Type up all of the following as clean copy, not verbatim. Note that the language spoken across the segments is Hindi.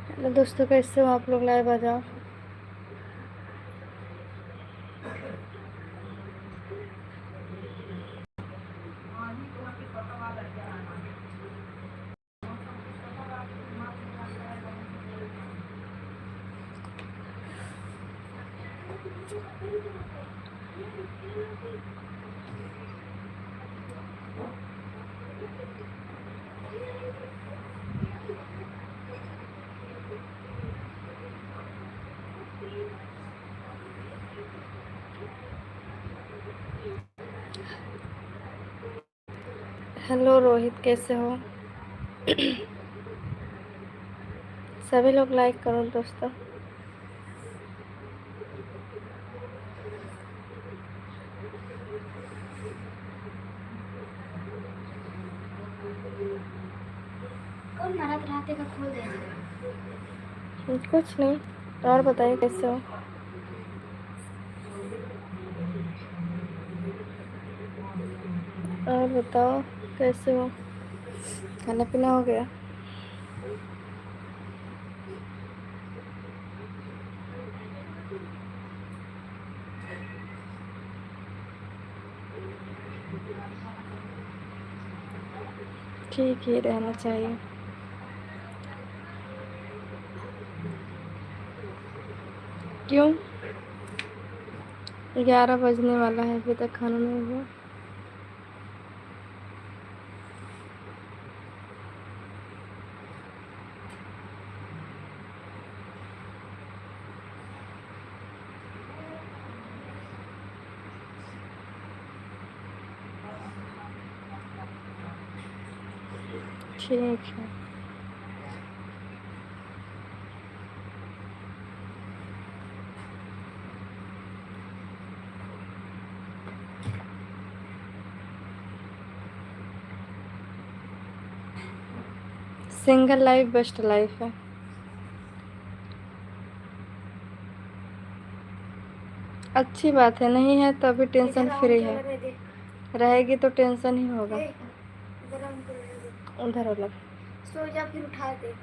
हेलो दोस्तों, कैसे हो आप लोग? लाइव आ जाओ। हेलो रोहित, कैसे हो? सभी लोग लाइक करो दोस्तों। कौन महाराज राते का खोल दे। कुछ नहीं, और बताइए कैसे हो? और बताओ कैसे हो? खाना पीना हो गया? ठीक ही रहना चाहिए। क्यों? 11 बजने वाला है, अभी तक खाना नहीं हुआ। ठीक है। सिंगल लाइफ बेस्ट लाइफ है। अच्छी बात है, नहीं है तो अभी टेंशन फ्री है। रहेगी तो टेंशन ही होगा। उधर अलग सो जा फिर उठा दे।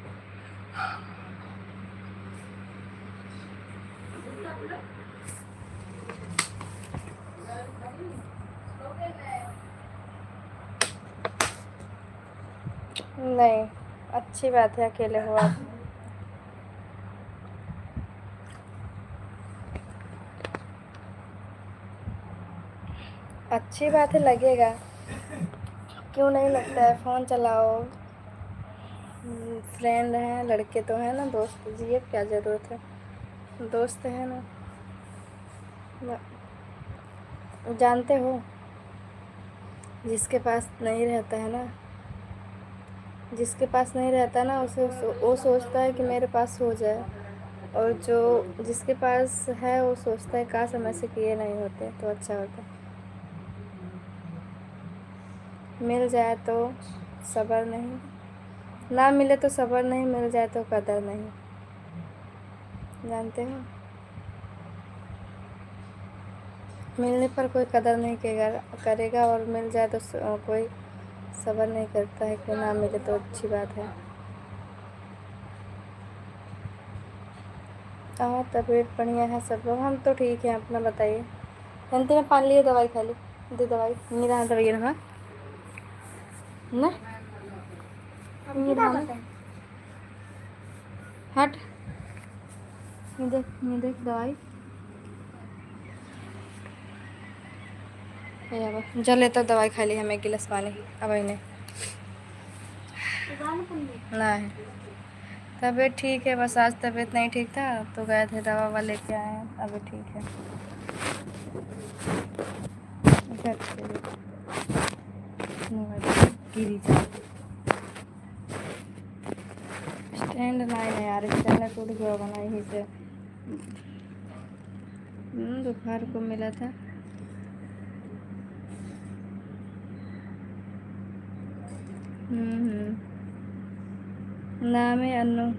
नहीं, अच्छी बात है, अकेले हो आप। अच्छी बात है, लगेगा क्यों नहीं लगता है। फ़ोन चलाओ, फ्रेंड हैं, लड़के तो हैं ना, दोस्त जी, अब क्या ज़रूरत है। दोस्त है ना। जानते हो, जिसके पास नहीं रहता है ना, जिसके पास नहीं रहता ना, उसे वो सोचता है कि मेरे पास हो जाए, और जो जिसके पास है वो सोचता है काश समय से किए नहीं होते तो अच्छा होता। मिल जाए तो सब्र नहीं, ना मिले तो सब्र नहीं, मिल जाए तो कदर नहीं। जानते हो, मिलने पर कोई कदर नहीं करेगा, और मिल जाए तो कोई सब्र नहीं करता है कि ना मिले तो अच्छी बात है। हाँ, तबीयत बढ़िया है सब लोग, हम तो ठीक हैं। अपना बताइए। जानते में पानी लिए, दवाई खा ली। दे दवाई, नहीं रहा दवाई रहा ना, नहीं रहा। हट, ये देख दवाई। अब जले तो दवाई खा ली हमें, एक गिलास पानी अब इन्हें ना है। तबीयत ठीक है, बस आज तबीयत नहीं ठीक था तो गए थे, दवा ववा लेके आए हैं, अभी ठीक है। गिरी जा स्टैंड नहीं है यार, स्टैंड टूट गया होगा ना, यहीं से दोपहर को मिला था। नाम है अन्नू।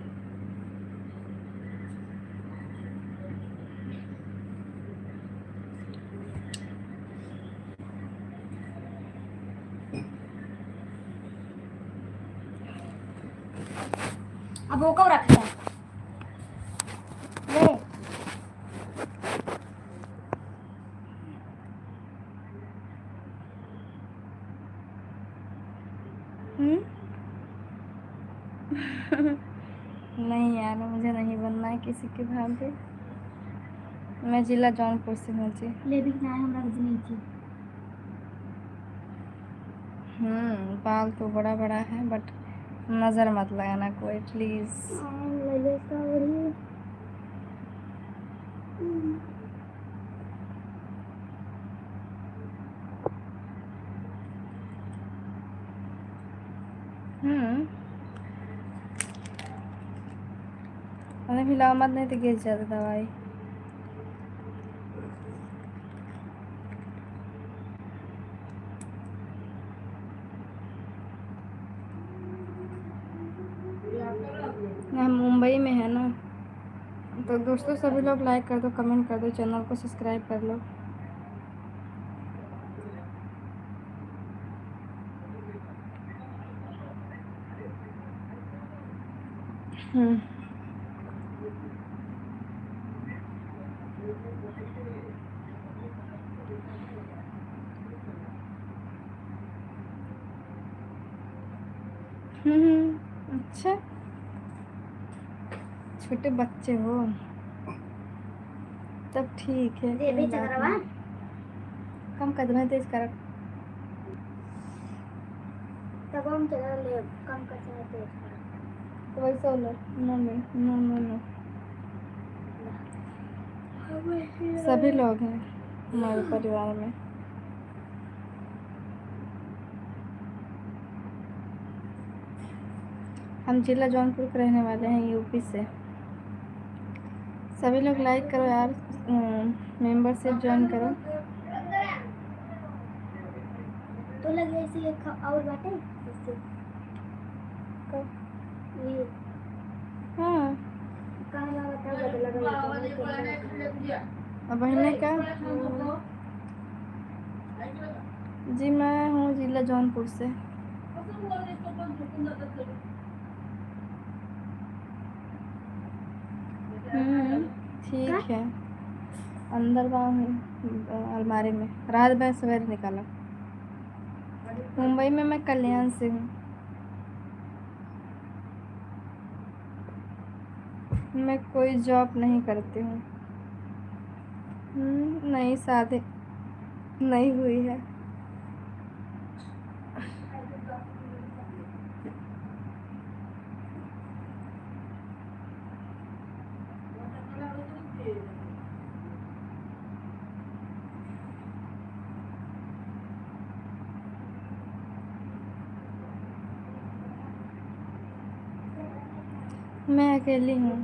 अब वो कब रखता है? नहीं यार, मुझे नहीं बनना है किसी की भाभी। मैं जिला जौनपुर से हूँ जी। लेकिन ना हम रख नहीं थी। बाल तो बड़ा बड़ा है, बट नज़र मत लगाना कोई प्लीज़। ले का बड़ी अरे मिलाओ मत, नहीं तो गिर जाता दवाई। हम मुंबई में है ना, तो दोस्तों सभी लोग लाइक कर दो, कमेंट कर दो, चैनल को सब्सक्राइब कर लो। हम्म अच्छा, छोटे बच्चे हो तब ठीक है, दे कोई बेचा बात करवा नहीं। कम कदम है तेज कर। तब हम चला ले कम कर सकते हैं। तो वैसे no no no no no, सभी लोग हैं हमारे परिवार में। हम जिला जौनपुर के रहने वाले हैं, यूपी से। सभी लोग लाइक करो यार, मेंबरशिप ज्वाइन करो। तो लगे ऐसे एक और बाटे इससे ये हाँ, कहाँ ना बताओ बदला अब बहने का जी, मैं हूँ जिला जौनपुर से। ठीक है, अंदर अलमारी में रात भर सवेरे निकाला। मुंबई में मैं कल्याण से हूँ। मैं कोई जॉब नहीं करती हूँ। नहीं, शादी नहीं हुई है। मैं अकेली हूँ।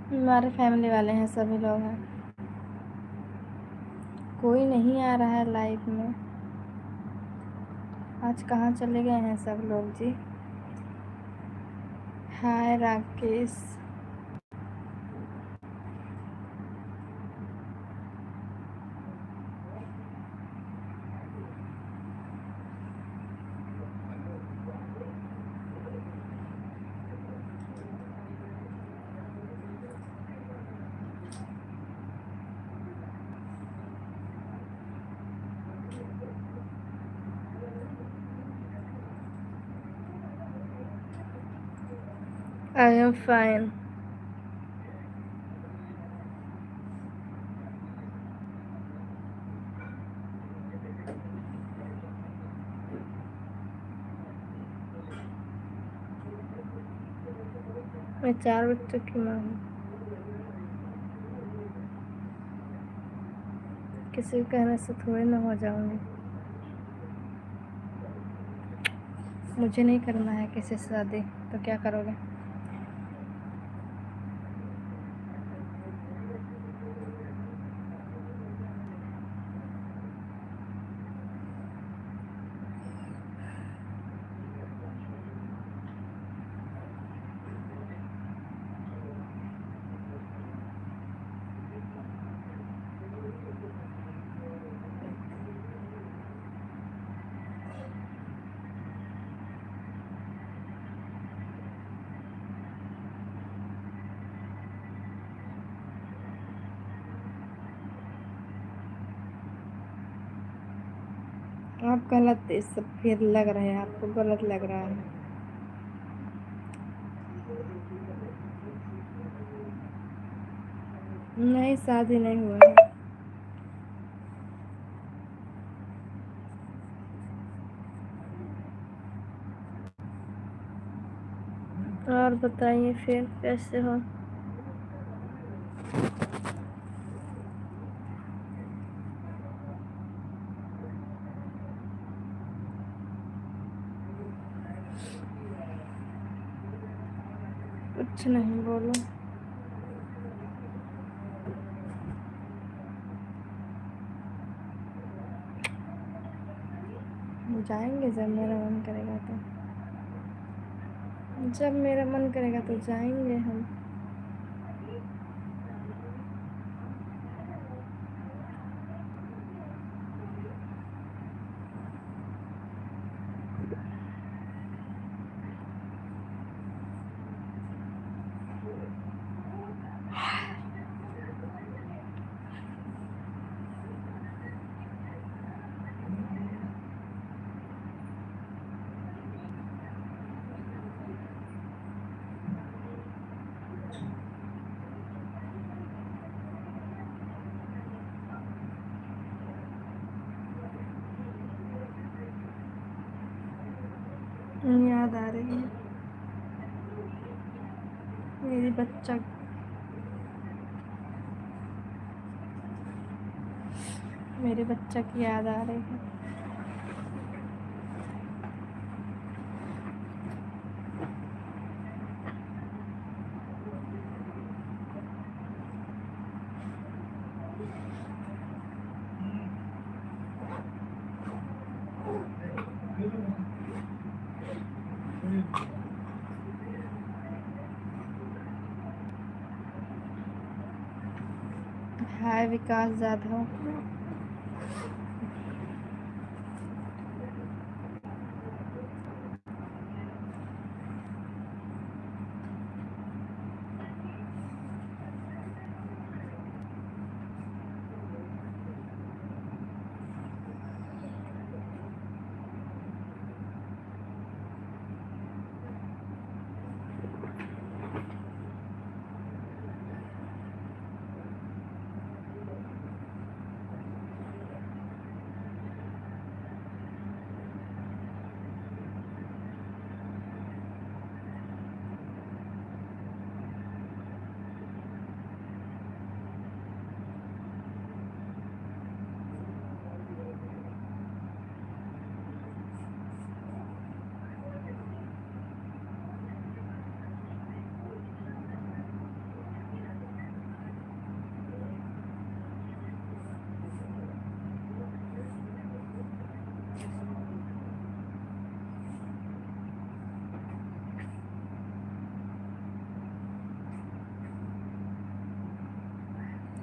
हमारे फैमिली वाले हैं, सभी लोग हैं। कोई नहीं आ रहा है लाइफ में। आज कहाँ चले गए हैं सब लोग जी। Hi Rakesh. I am fine. मैं 4 बच्चों की माँ हूँ। किसी के कहने से थोड़ी ना हो जाऊंगी। मुझे नहीं करना है किसी से शादी, तो क्या करोगे? आप गलत इस सब फिर लग रहे हैं, आपको गलत लग रहा है। नहीं, शादी नहीं हुआ है। और बताइए फिर कैसे हो? कुछ नहीं, बोलो। जाएंगे जब मेरा मन करेगा तो। जब मेरा मन करेगा तो जाएंगे हम। याद आ रही है मेरी बच्चा, मेरे बच्चा की याद आ रही है। हाय विकास जाधव।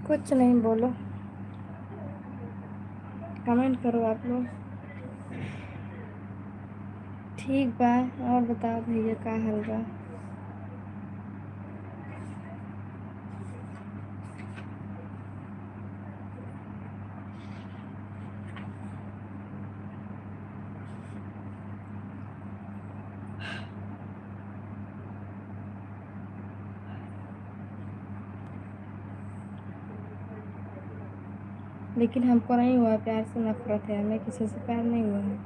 कुछ नहीं, बोलो। कमेंट करो आप लोग। ठीक बा। और बताओ भैया का हाल बा? लेकिन हमको नहीं हुआ, प्यार से नफरत है, हमें किसी से प्यार नहीं हुआ है।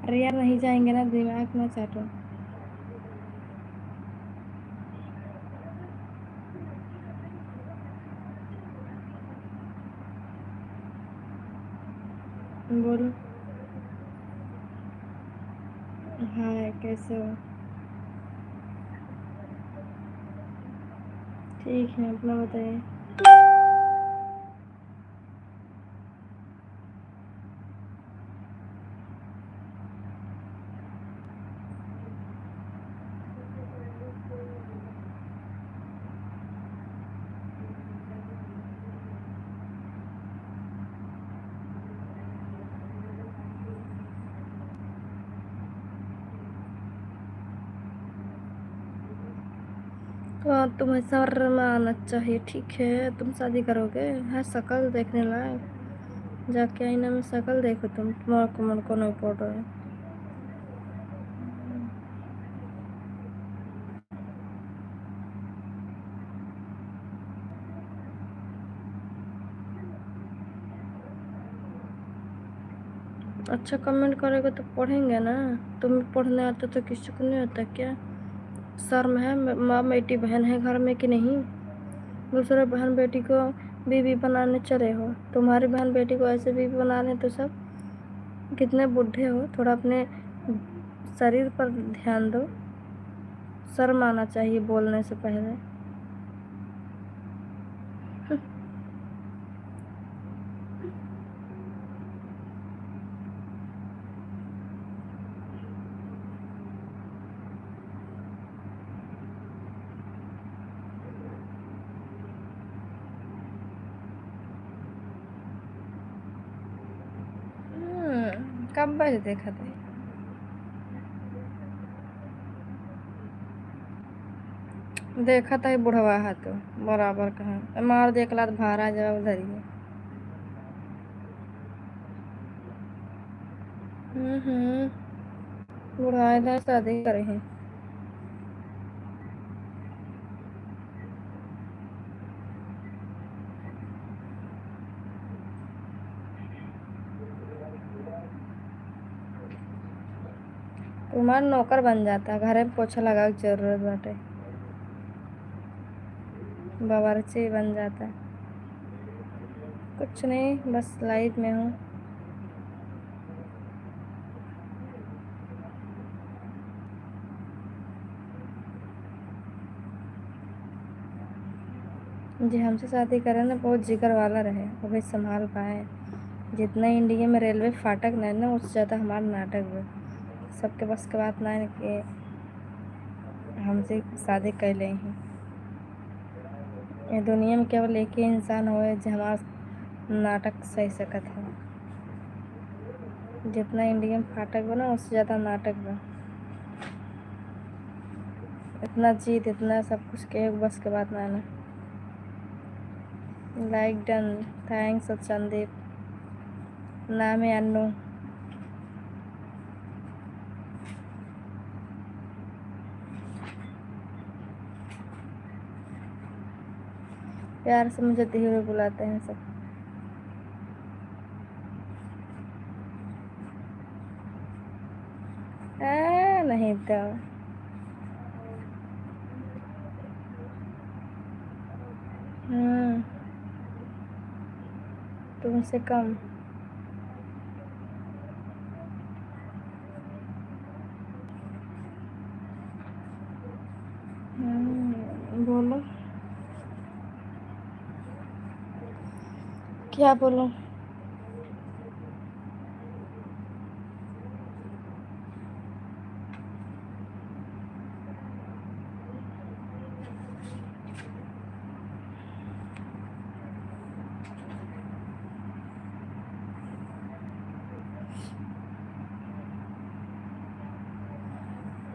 अरे यार नहीं जाएंगे ना, दिमाग ना चाटो। बोलो। हाँ, कैसे हो? ठीक है, अपना बताइए। तो तुम्हें शर्म आना चाहिए, ठीक है? तुम शादी करोगे? है शक्ल देखने लायक? जाके आईना में शक्ल देखो तुम, तुम्हारा को मन को नहीं पड़ रहा है। अच्छा कमेंट करेगा तो पढ़ेंगे ना। तुम्हें पढ़ने आता तो किसी को नहीं आता क्या? शर्म है? माँ बेटी बहन है घर में कि नहीं? दूसरे बहन बेटी को बीवी बनाने चले हो। तुम्हारी बहन बेटी को ऐसे बीवी बना लें तो सब कितने बूढ़े हो। थोड़ा अपने शरीर पर ध्यान दो। शर्म आना चाहिए बोलने से पहले। कब बजे देखा था? देखा था बुढ़वा हाथ तो बराबर कहा मार दे, एक लात भारा जाओ उधर ही। बुढ़ाए था शादी करे हैं। तुम्हारा नौकर बन जाता, घरे में पोछा लगा के जरूरत बाटे, बावर्ची बन जाता। कुछ नहीं, बस लाइफ में हूँ। जी हमसे शादी करे ना बहुत जिगर वाला रहे, वो भी संभाल पाए। जितना इंडिया में रेलवे फाटक नहीं ना, उससे ज़्यादा हमारा नाटक हुए। सबके बस के बात ना है कि हमसे शादी कर ले ही। ये दुनिया में केवल एक ही इंसान हो जो हमारा नाटक सही सकत है। जितना इंडिया में फाटक बना उससे ज़्यादा नाटक बना। इतना जीत, इतना सब कुछ के बस के बात ना। Like done, thanks Sandeep. नाम है अन्नू। प्यार से मुझे धीरे बुलाते हैं सब। नहीं तो तुमसे कम। बोलो क्या बोलूं?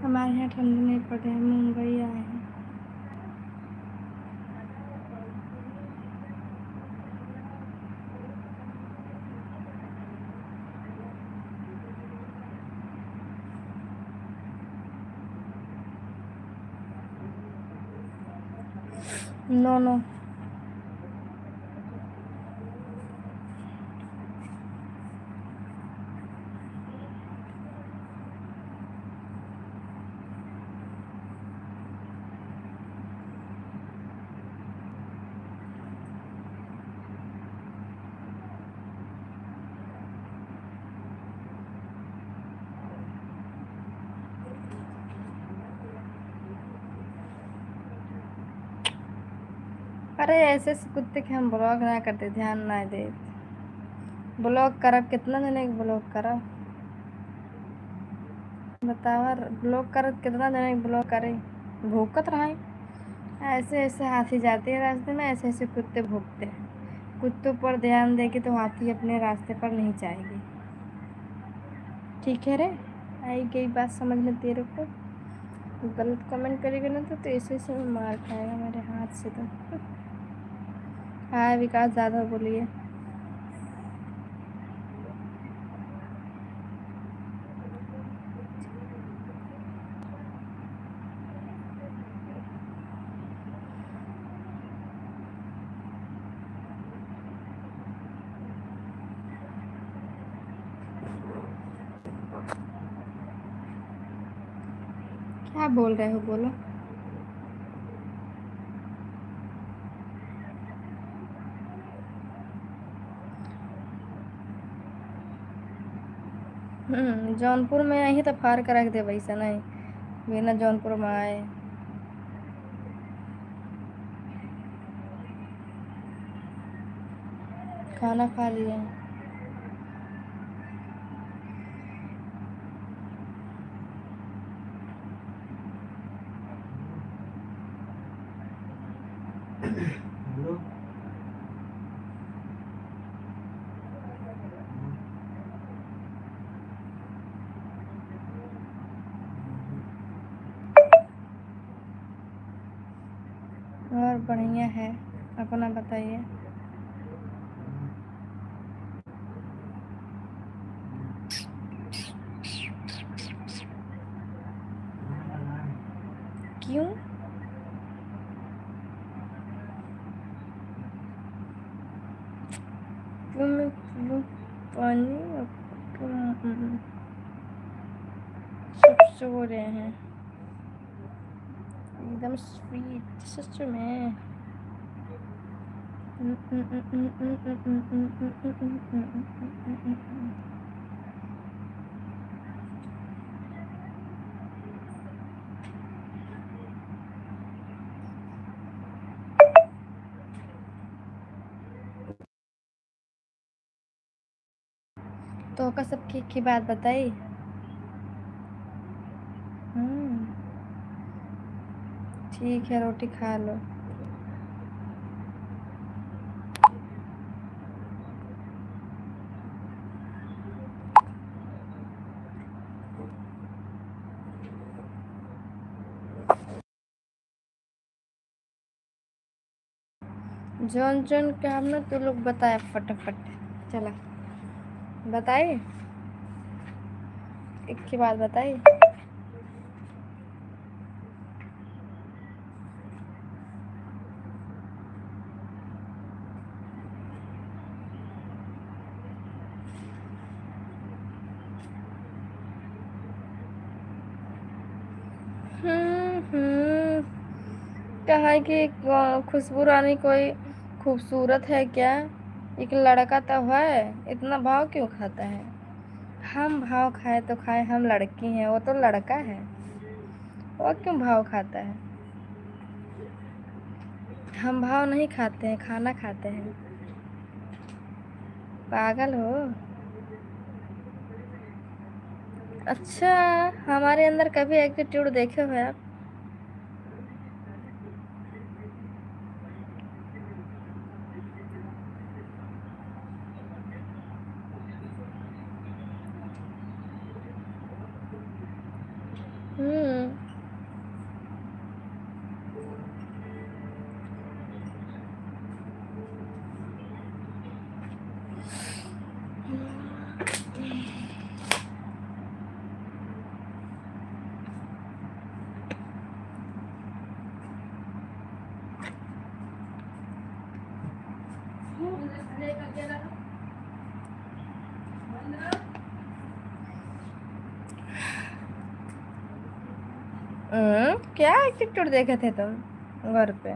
हमारे यहाँ ठंड नहीं पड़ रही है, मुंबई आए हैं। No no. अरे ऐसे कुत्ते के हम ब्लॉग ना करते, ध्यान ना दे। ब्लॉग करब कितना जने के ब्लॉग करब बतावा। ब्लॉग करब कितना जने के ब्लॉग करे। भूकत रहे ऐसे ऐसे हाथी जाते हैं रास्ते में, ऐसे ऐसे कुत्ते भूकते हैं। कुत्तों पर ध्यान देगी तो हाथी अपने रास्ते पर नहीं जाएगी। ठीक है रे, आई गई बात समझ में तेरे को? गलत कमेंट करेगा ना तो ऐसे से मार खाएगा मेरे हाथ से तो। हाँ विकास ज़्यादा बोलिए। क्या बोल रहे हो बोलो। जौनपुर में यहीं तो फाड़ कर रख दे वैसा नहीं बिना जौनपुर में आए। खाना खा लिए। और बढ़िया है अपना बताइए। क्यों क्यों मैं पीऊँ पानी और क्यों सब सो रहे हैं एकदम स्वीट सच में। तो का सब की बात बताई। ठीक है रोटी खा लो। जौन जौन काम ना तो लोग बताए फटाफट। चला बताइए एक की बात बताइए। कहा कि खुशबू रानी कोई खूबसूरत है क्या। एक लड़का तो है इतना भाव क्यों खाता है। हम भाव खाए तो खाए हम लड़की हैं वो तो लड़का है वो क्यों भाव खाता है। हम भाव नहीं खाते हैं खाना खाते हैं। पागल हो। अच्छा हमारे अंदर कभी एटीट्यूड देखे हो आप। हम्म क्या एटीट्यूड देखे थे तुम घर पे।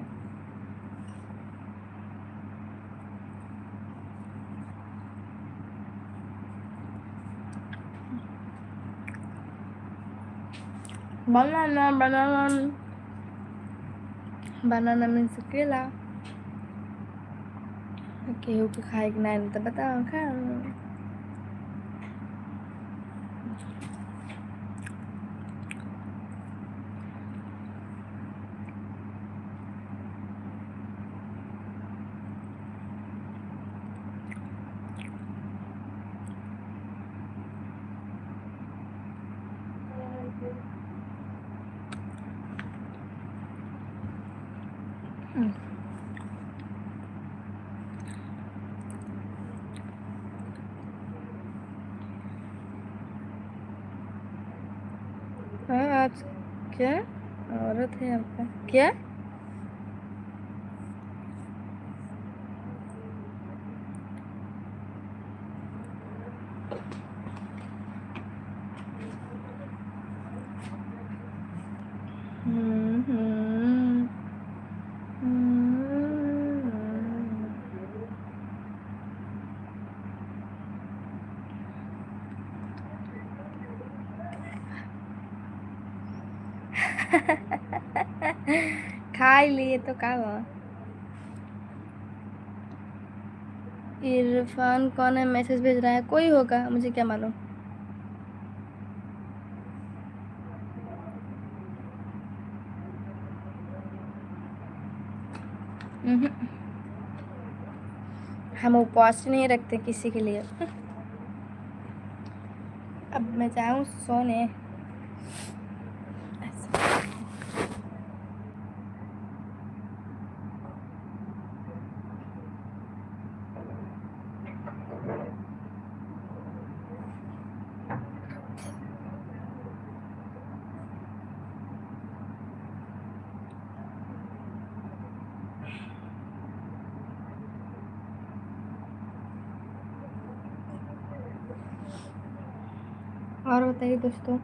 बनाना बनाना बनाना मीन्स केला। केहू के खाए के नहीं तो बताओ खा। आप क्या औरत है आपका क्या? हम्म, हम्म, खा ही लिए तो का हुआ? इरफान कौन है मैसेज भेज रहा है? कोई होगा, मुझे क्या मालूम। उहुँ, हम उपवास नहीं रखते किसी के लिए। अब मैं जाऊँ सोने। और बताइए दोस्तों,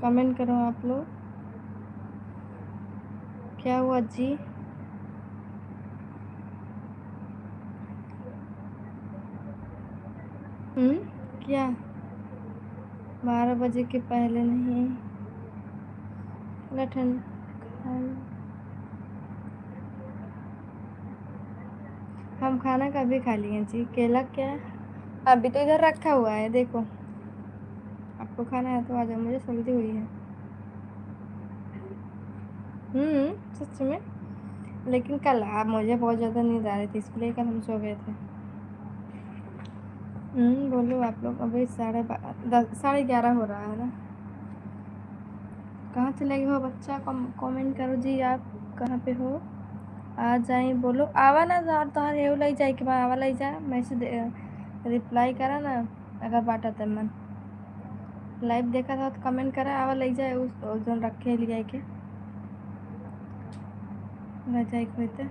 कमेंट करो आप लोग। क्या हुआ जी? क्या? 12 बजे के पहले नहीं? लठन हम खाना कभी खा लिए जी। केला क्या है? अभी तो इधर रखा हुआ है, देखो। आपको खाना है तो आ जाओ, मुझे जल्दी हुई है। सच में। लेकिन कल मुझे बहुत ज़्यादा नींद आ रही थी, इसलिए कल हम सो गए थे। बोलो आप लोग। अभी 10:30 हो रहा है ना? कहाँ चले गए हो बच्चा? कमेंट करो जी, आप कहाँ पे हो? आ जाए बोलो। आवा ना तोहर एव लग जाए कि आवा लग जा। मैसेज रिप्लाई करा ना अगर बाटा तब मन लाइव देखा था तो कमेंट करा, आवा लग जाए उस जोन रखे ले जाए के ले जाए खोते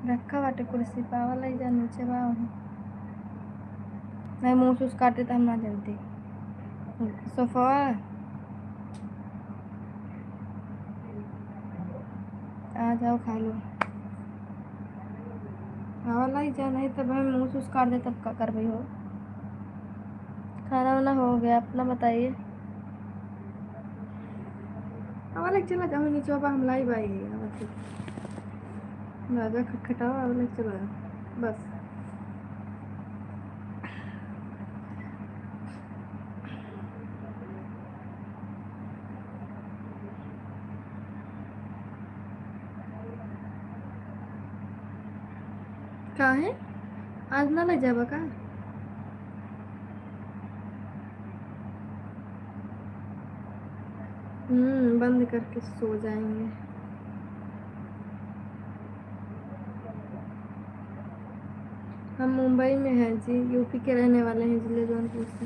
रखा बाटे कुर्सी पर, आवा लग जा नीचे बा। मैं मुँह से काटे तो हम ना जानती। सोफा आ जाओ खा लो। आवा लग जा, नहीं तब हम मुँह से काट दे तब का कर भाई हो। खाना वाना हो गया, अपना बताइए। आवा लग चला जाओ नीचे बा, हम लाई बाई राजा खटखटाओ, आवा लग चला बस। कहाँ है? आज ना ले जाबा का? बंद करके सो जाएंगे। हम मुंबई में हैं जी, यूपी के रहने वाले हैं, जिले जौनपुर से।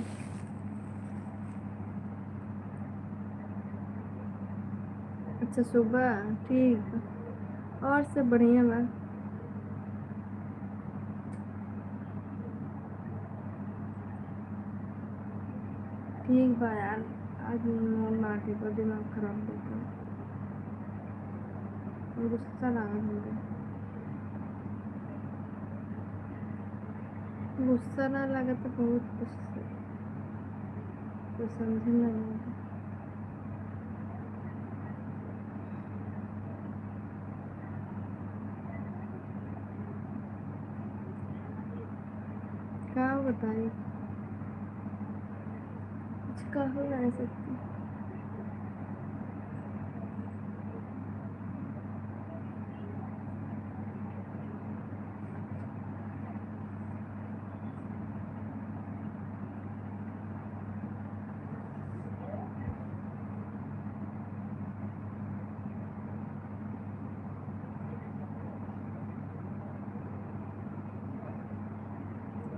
अच्छा सुबह, ठीक। और सब बढ़िया बा। ठीक बा यार। आज मोन मार के तो दिमाग खराब हो गया, गुस्सा लगा मुझे। गुस्सा ना लगा तो बहुत कुछ समझ नहीं आया। क्या बताइए, कुछ कहो ना सकती।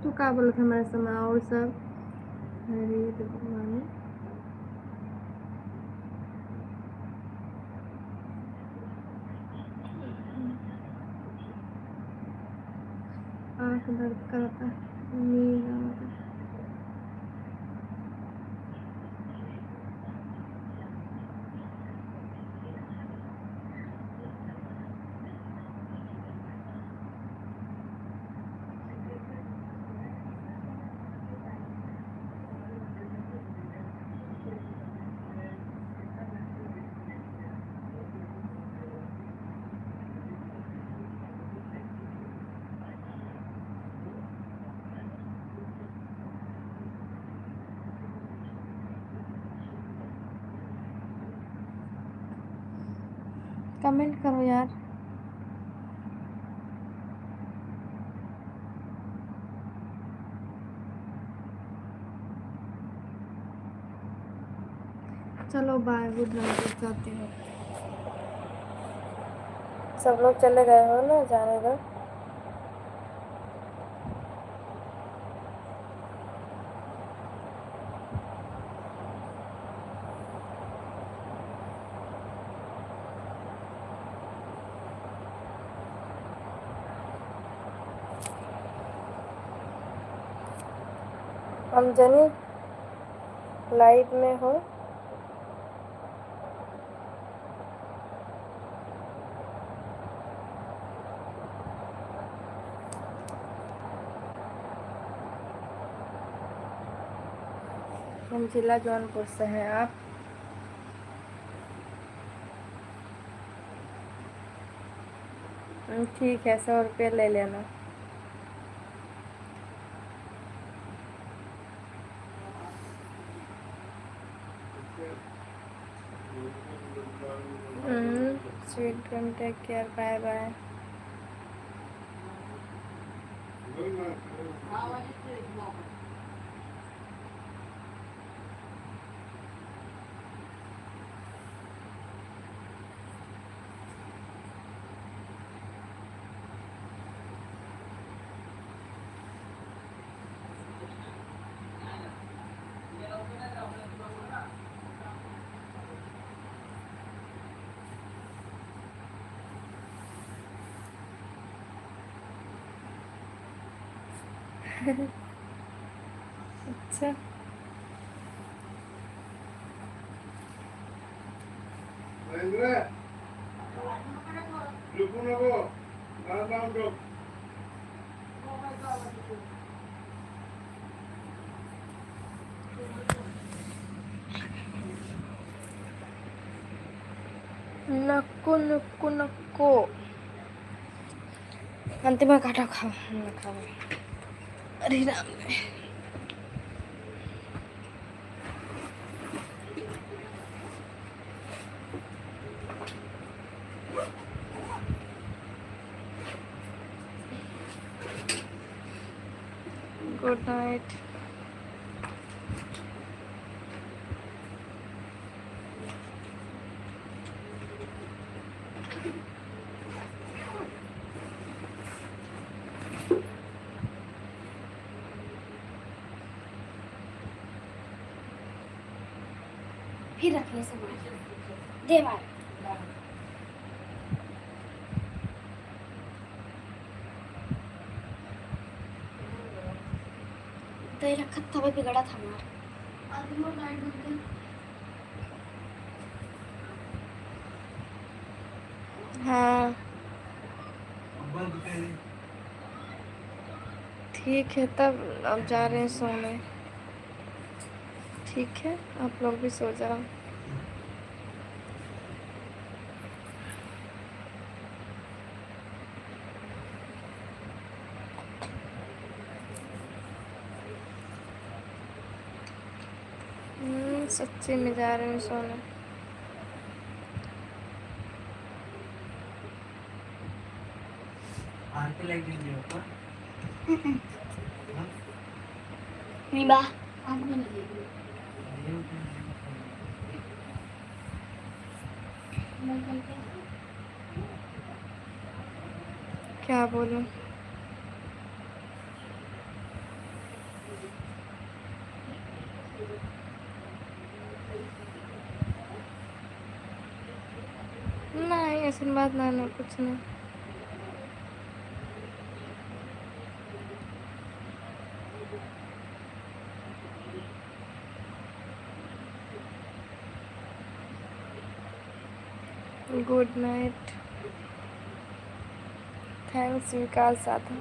तू क्या बोला था हमारे समय और सब? अरे भगवान। आँख दर्द करता है, नींद आता है। कमेंट करो यार। चलो बाय, गुड नाइट, जाती हूँ। सब लोग चले गए हो ना जाने दो। अंजनी लाइव में हो? हम जिला जौनपुर से हैं, आप? ठीक है, 100 रुपये ले लेना। Sweet dream, take care, bye bye. अच्छा, नको नको नको। अंतिम काटा खाओ, ना खाओ। अरे राम ने। Good night. फिर रखिए सामान, दे मार। तो ये रखा तवा बिगड़ा था हमारा। हाँ ठीक है, तब अब जा रहे हैं सोने। ठीक है, आप लोग भी सो जाओ। सच्ची में जा रहे हैं सोने। रीबा क्या बोलूं? नहीं, ऐसी बात नहीं, कुछ नहीं। Good night. थैंक्स विकास साधा।